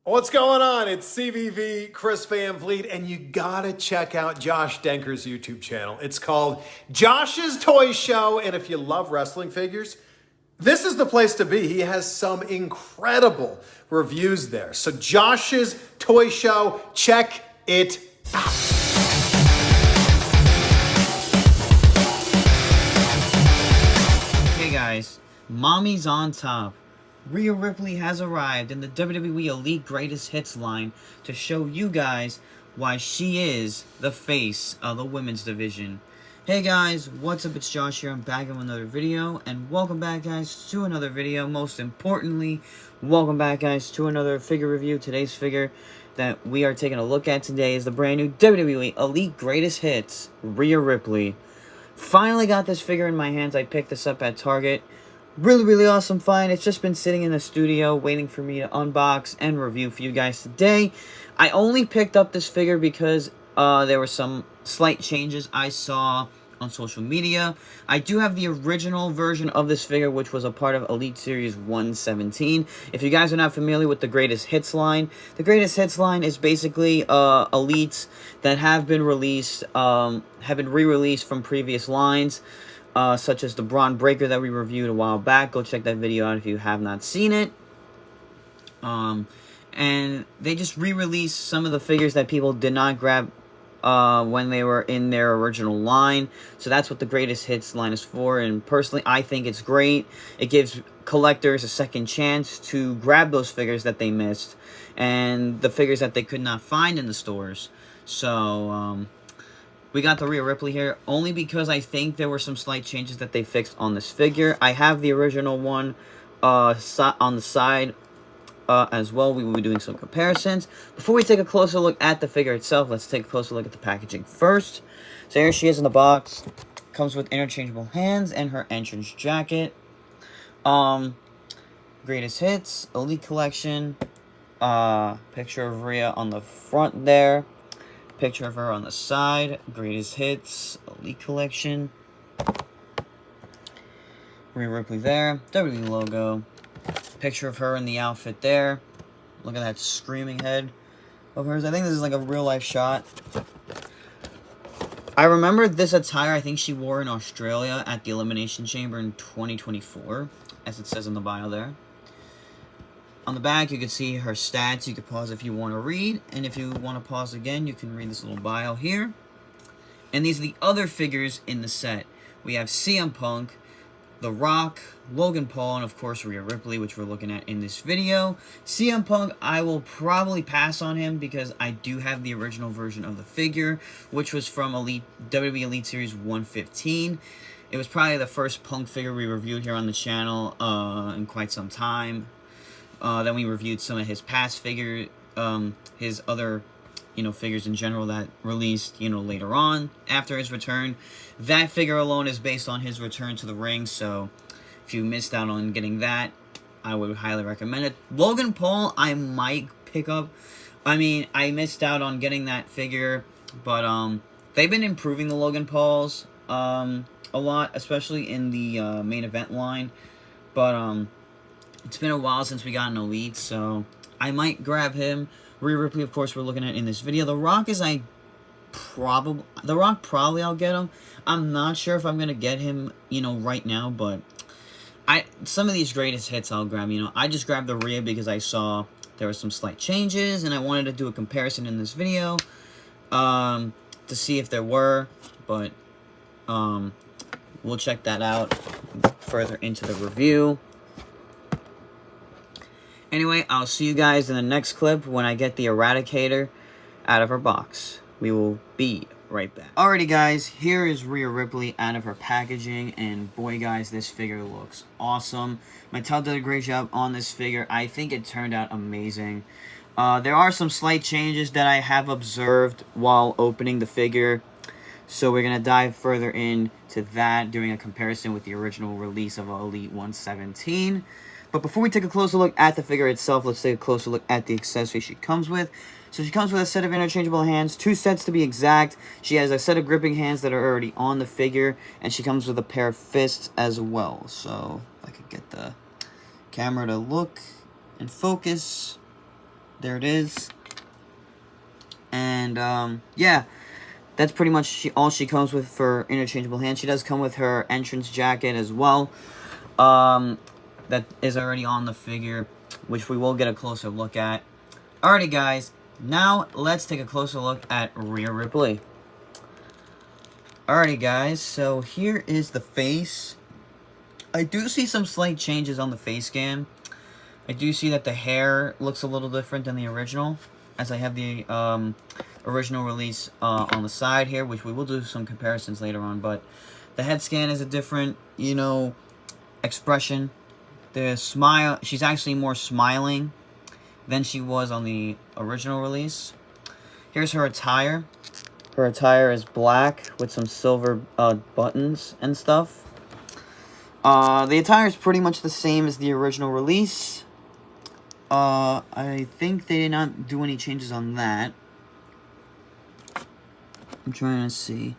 What's going on? It's CVV, Chris Van Vliet, and you gotta check out Josh Denker's YouTube channel. It's called Josh's Toy Show, and if you love wrestling figures, this is the place to be. He has some incredible reviews there. So Josh's Toy Show, check it out. Hey guys, Mommy's on top. Rhea Ripley has arrived in the WWE Elite Greatest Hits line to show you guys why she is the face of the women's division. Hey guys, what's up? It's Josh here. I'm back with another video, and welcome back guys to another video. Most importantly, welcome back guys to another figure review. Today's figure that we are taking a look at today is the brand new WWE Elite Greatest Hits, Rhea Ripley. Finally got this figure in my hands. I picked this up at Target. Really awesome find. It's just been sitting in the studio waiting for me to unbox and review for you guys today. I only picked up this figure because there were some slight changes I saw on social media. I do have the original version of this figure, which was a part of Elite Series 117. If you guys are not familiar with the Greatest Hits line, the Greatest Hits line is basically elites that have been released, have been re-released from previous lines, such as the Braun Breaker that we reviewed a while back. Go check that video out if you have not seen it. And they just re-released some of the figures that people did not grab when they were in their original line. So that's what the Greatest Hits line is for, and personally I think it's great. It gives collectors a second chance to grab those figures that they missed and the figures that they could not find in the stores. So we got the Rhea Ripley here only because I think there were some slight changes that they fixed on this figure. I have the original one on the side as well. We will be doing some comparisons. Before we take a closer look at the figure itself, let's take a closer look at the packaging first. So here she is in the box. Comes with interchangeable hands and her entrance jacket. Greatest Hits, Elite Collection. Picture of Rhea on the front there. Picture of her on the side. Greatest Hits, Elite Collection. Rhea Ripley there. WWE logo. Picture of her in the outfit there. Look at that screaming head of hers. I think this is like a real life shot. I remember this attire I think she wore in Australia at the Elimination Chamber in 2024, as it says in the bio there. On the back, you can see her stats. You can pause if you want to read, and if you want to pause again, you can read this little bio here. And these are the other figures in the set. We have CM Punk, The Rock, Logan Paul, and of course Rhea Ripley, which we're looking at in this video. CM Punk, I will probably pass on him because I do have the original version of the figure, which was from WWE Elite Series 115. It was probably the first Punk figure we reviewed here on the channel in quite some time. Then we reviewed some of his past figure, his other, figures in general that released, later on after his return. That figure alone is based on his return to the ring, so if you missed out on getting that, I would highly recommend it. Logan Paul, I might pick up. I mean, I missed out on getting that figure, but they've been improving the Logan Pauls a lot, especially in the main event line. But it's been a while since we got an Elite, so I might grab him. Rhea Ripley, of course, we're looking at in this video. The Rock probably I'll get him. I'm not sure if I'm gonna get him, right now, but some of these Greatest Hits I'll grab. I just grabbed the Rhea because I saw there were some slight changes, and I wanted to do a comparison in this video to see if there were, but we'll check that out further into the review. Anyway, I'll see you guys in the next clip when I get the Eradicator out of her box. We will be right back. Alrighty guys, here is Rhea Ripley out of her packaging, and boy guys, this figure looks awesome. Mattel did a great job on this figure. I think it turned out amazing. There are some slight changes that I have observed while opening the figure, so we're going to dive further into that, doing a comparison with the original release of Elite 117. But before we take a closer look at the figure itself, let's take a closer look at the accessory she comes with. So she comes with a set of interchangeable hands, 2 sets to be exact. She has a set of gripping hands that are already on the figure, and she comes with a pair of fists as well. So if I could get the camera to look and focus. There it is. And, yeah. That's pretty much all she comes with for interchangeable hands. She does come with her entrance jacket as well. That is already on the figure, which we will get a closer look at. Alrighty, guys. Now, let's take a closer look at Rhea Ripley. Alrighty, guys. So, here is the face. I do see some slight changes on the face scan. I do see that the hair looks a little different than the original, as I have the original release on the side here, which we will do some comparisons later on, but the head scan is a different, you know, expression. The smile, she's actually more smiling than she was on the original release. Here's her attire. Her attire is black with some silver buttons and stuff. The attire is pretty much the same as the original release. I think they did not do any changes on that. I'm trying to see.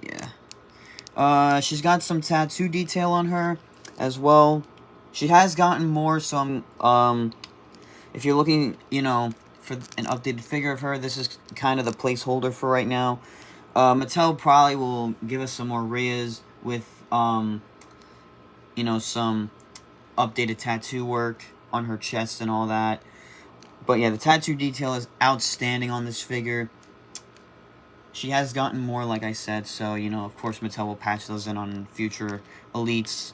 Yeah. She's got some tattoo detail on her as well. She has gotten more, so if you're looking, you know, for an updated figure of her, this is kind of the placeholder for right now. Mattel probably will give us some more Rheas with, you know, some updated tattoo work on her chest and all that. But yeah, the tattoo detail is outstanding on this figure. She has gotten more, like I said, so, you know, of course Mattel will patch those in on future Elites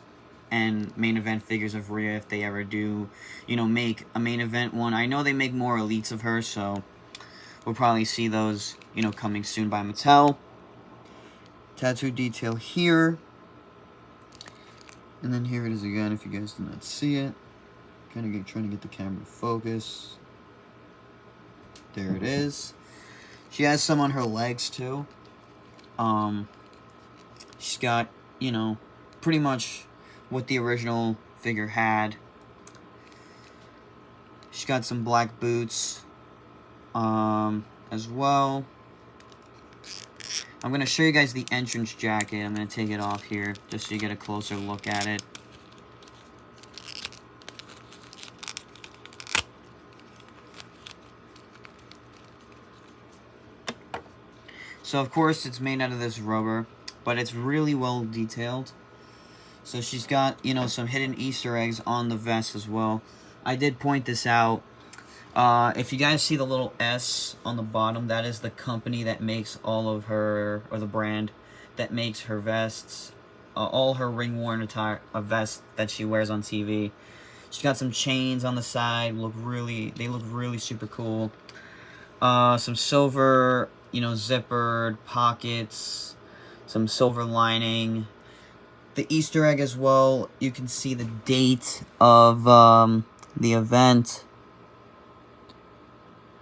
and main event figures of Rhea if they ever do, you know, make a main event one. I know they make more Elites of her, so we'll probably see those, you know, coming soon by Mattel. Tattoo detail here. And then here it is again, if you guys did not see it. Trying to get the camera to focus. There it is. She has some on her legs, too. She's got, you know, pretty much what the original figure had. She's got some black boots, as well. I'm going to show you guys the entrance jacket. I'm going to take it off here, just so you get a closer look at it. So, of course, it's made out of this rubber, but it's really well detailed. So, she's got, you know, some hidden Easter eggs on the vest as well. I did point this out. If you guys see the little S on the bottom, that is the company that makes all of her, or the brand that makes her vests. All her ring-worn attire, vest that she wears on TV. She's got some chains on the side. They look really super cool. Some silver, you know, zippered pockets, some silver lining. The Easter egg as well, you can see the date of the event.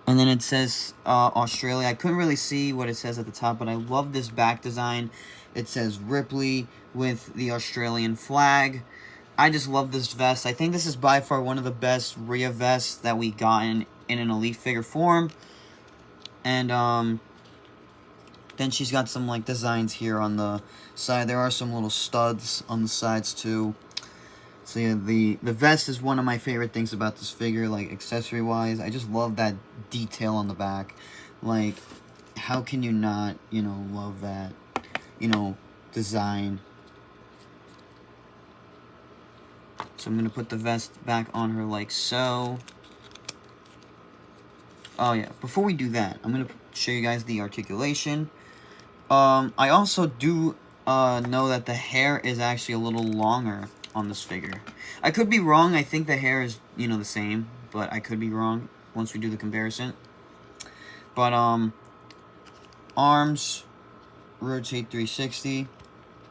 And then it says Australia. I couldn't really see what it says at the top, but I love this back design. It says Ripley with the Australian flag. I just love this vest. I think this is by far one of the best Rhea vests that we got in an Elite figure form. And then she's got some like designs here on the side. There are some little studs on the sides too. So yeah, the vest is one of my favorite things about this figure, like accessory wise. I just love that detail on the back. Like, how can you not, you know, love that, you know, design? So I'm gonna put the vest back on her like so. Oh yeah, before we do that, I'm gonna show you guys the articulation. I also do know that the hair is actually a little longer on this figure. I could be wrong. I think the hair is, you know, the same, but I could be wrong once we do the comparison. But arms rotate 360.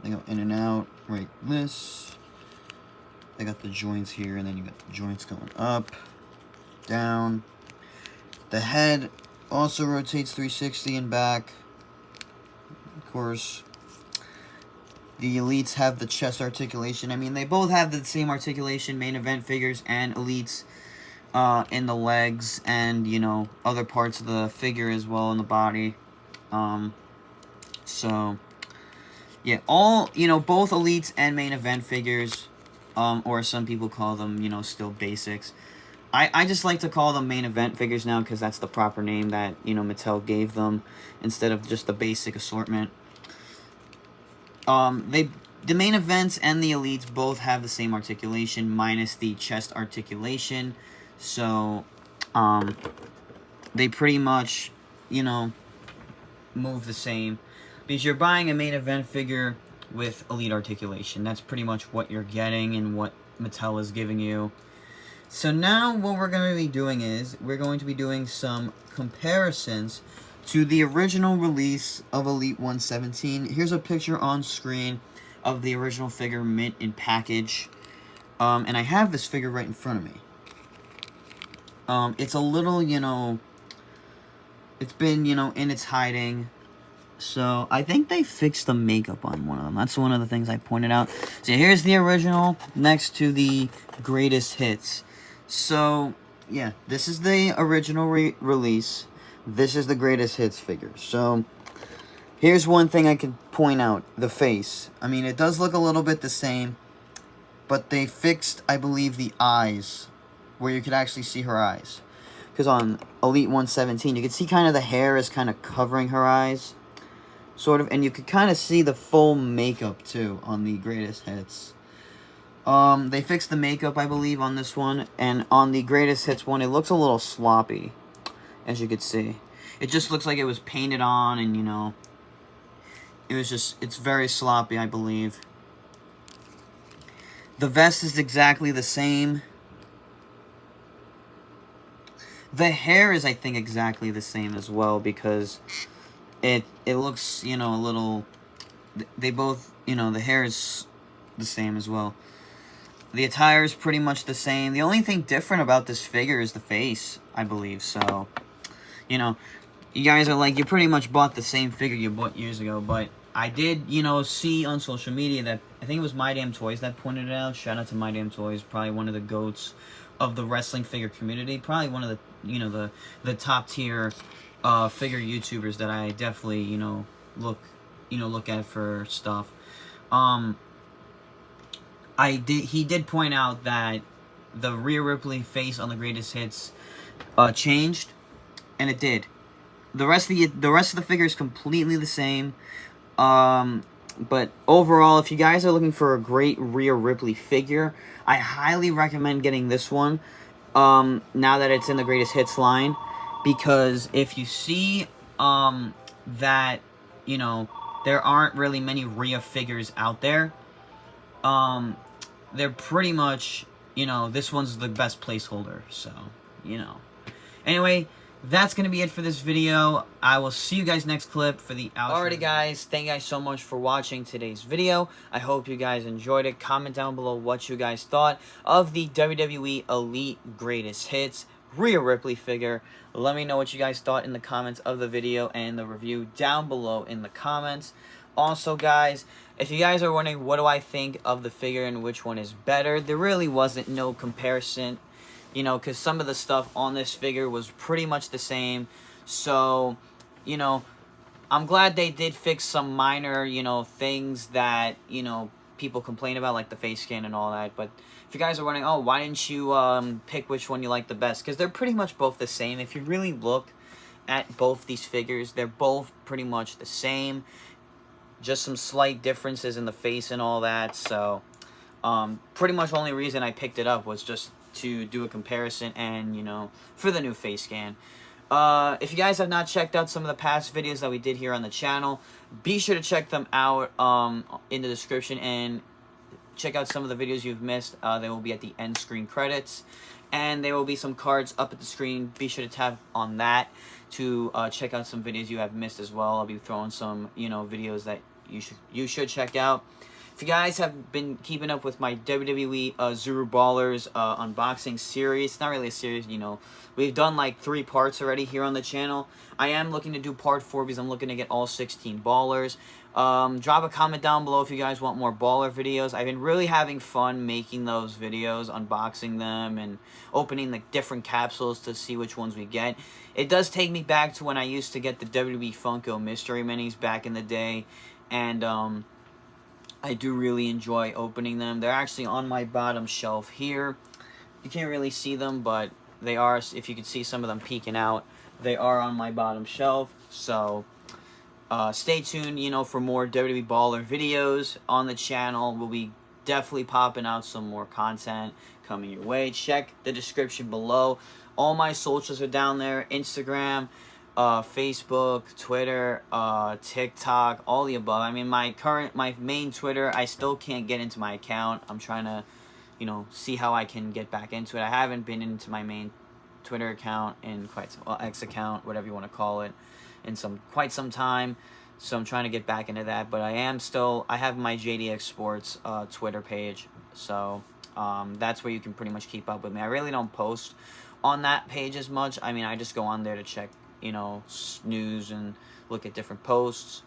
They go in and out like this. They got the joints here, and then you got the joints going up, down. The head also rotates 360 and back. Of course, the Elites have the chest articulation. I mean, they both have the same articulation, main event figures and Elites, in the legs and, you know, other parts of the figure as well in the body. So, yeah, all, you know, both Elites and main event figures, or some people call them, you know, still basics, I just like to call them main event figures now because that's the proper name that, you know, Mattel gave them instead of just the basic assortment. The main events and the elites both have the same articulation minus the chest articulation. So, they pretty much, you know, move the same. Because you're buying a main event figure with elite articulation. That's pretty much what you're getting and what Mattel is giving you. So now what we're going to be doing is we're going to be doing some comparisons to the original release of Elite 117. Here's a picture on screen of the original figure mint in package. And I have this figure right in front of me. It's a little, you know, it's been, you know, in its hiding. So I think they fixed the makeup on one of them. That's one of the things I pointed out. So here's the original next to the greatest hits. So, yeah, this is the original release. This is the greatest hits figure. So, here's one thing I can point out. The face. I mean, it does look a little bit the same. But they fixed, I believe, the eyes. Where you could actually see her eyes. Because on Elite 117, you can see kind of the hair is kind of covering her eyes. Sort of. And you could kind of see the full makeup, too, on the greatest hits. They fixed the makeup, I believe, on this one. And on the greatest hits one, it looks a little sloppy. As you could see. It just looks like it was painted on and, you know, it was just, it's very sloppy, I believe. The vest is exactly the same. The hair is, I think, exactly the same as well because it looks, you know, a little, they both, you know, the hair is the same as well. The attire is pretty much the same. The only thing different about this figure is the face, I believe. So, you know, you guys are like, you pretty much bought the same figure you bought years ago. But I did, you know, see on social media that, I think it was My Damn Toys that pointed it out. Shout out to My Damn Toys. Probably one of the goats of the wrestling figure community. Probably one of the, you know, the top tier figure YouTubers that I definitely, you know, look at for stuff. He did point out that the Rhea Ripley face on the greatest hits changed, and it did. The rest of the figure is completely the same. But overall, if you guys are looking for a great Rhea Ripley figure, I highly recommend getting this one. Now that it's in the greatest hits line, because if you see that, you know, there aren't really many Rhea figures out there. They're pretty much, you know, this one's the best placeholder, so, you know. Anyway, that's going to be it for this video. I will see you guys next clip for the outro. Alrighty, guys, thank you guys so much for watching today's video. I hope you guys enjoyed it. Comment down below what you guys thought of the WWE Elite Greatest Hits Rhea Ripley figure. Let me know what you guys thought in the comments of the video and the review down below in the comments. Also, guys, if you guys are wondering what do I think of the figure and which one is better, there really wasn't no comparison, you know, because some of the stuff on this figure was pretty much the same. So, you know, I'm glad they did fix some minor, you know, things that, you know, people complain about, like the face scan and all that. But if you guys are wondering, oh, why didn't you pick which one you like the best? Because they're pretty much both the same. If you really look at both these figures, they're both pretty much the same. Just some slight differences in the face and all that. So, pretty much the only reason I picked it up was just to do a comparison and, you know, for the new face scan. If you guys have not checked out some of the past videos that we did here on the channel, be sure to check them out in the description and check out some of the videos you've missed. They will be at the end screen credits. And there will be some cards up at the screen. Be sure to tap on that to check out some videos you have missed as well. I'll be throwing some, you know, videos that you should check out. If you guys have been keeping up with my WWE Zuru Ballers unboxing series, it's not really a series, you know, we've done like 3 parts already here on the channel. I am looking to do part 4 because I'm looking to get all 16 ballers. Drop a comment down below if you guys want more baller videos. I've been really having fun making those videos, unboxing them, and opening the different capsules to see which ones we get. It does take me back to when I used to get the WWE Funko Mystery Minis back in the day, and I do really enjoy opening them. They're actually on my bottom shelf here. You can't really see them, but they are, if you could see some of them peeking out, they are on my bottom shelf. So stay tuned, you know, for more WWE Baller videos on the channel. We'll be definitely popping out some more content coming your way. Check the description below. All my socials are down there. Instagram, Facebook, Twitter, TikTok, all the above. I mean, my main Twitter, I still can't get into my account. I'm trying to, you know, see how I can get back into it. I haven't been into my main Twitter account in quite some, well, X account, whatever you want to call it, in quite some time. So I'm trying to get back into that, but I have my JDX Sports Twitter page, so that's where you can pretty much keep up with me. I really don't post on that page as much. I mean, I just go on there to check, you know, news and look at different posts,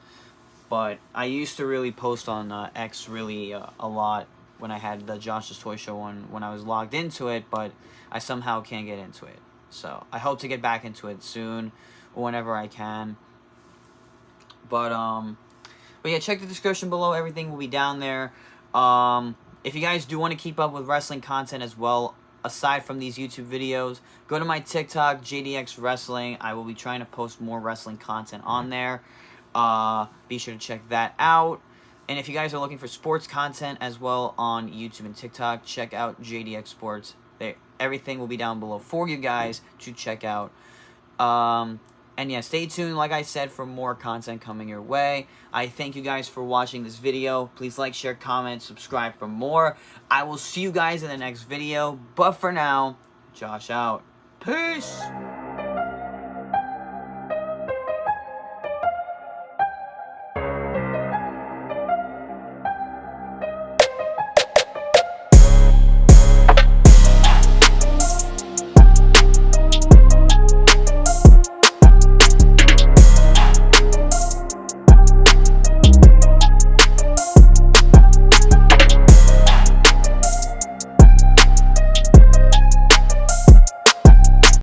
but I used to really post on X really a lot when I had the Josh's Toy Show one, when I was logged into it, but I somehow can't get into it. So I hope to get back into it soon, or whenever I can. But yeah, check the description below. Everything will be down there. If you guys do want to keep up with wrestling content as well, aside from these YouTube videos, go to my TikTok, JDX Wrestling. I will be trying to post more wrestling content on there. Be sure to check that out. And if you guys are looking for sports content as well on YouTube and TikTok, check out JDX Sports. Everything will be down below for you guys to check out. And yeah, stay tuned, like I said, for more content coming your way. I thank you guys for watching this video. Please like, share, comment, subscribe for more. I will see you guys in the next video. But for now, Josh out. Peace!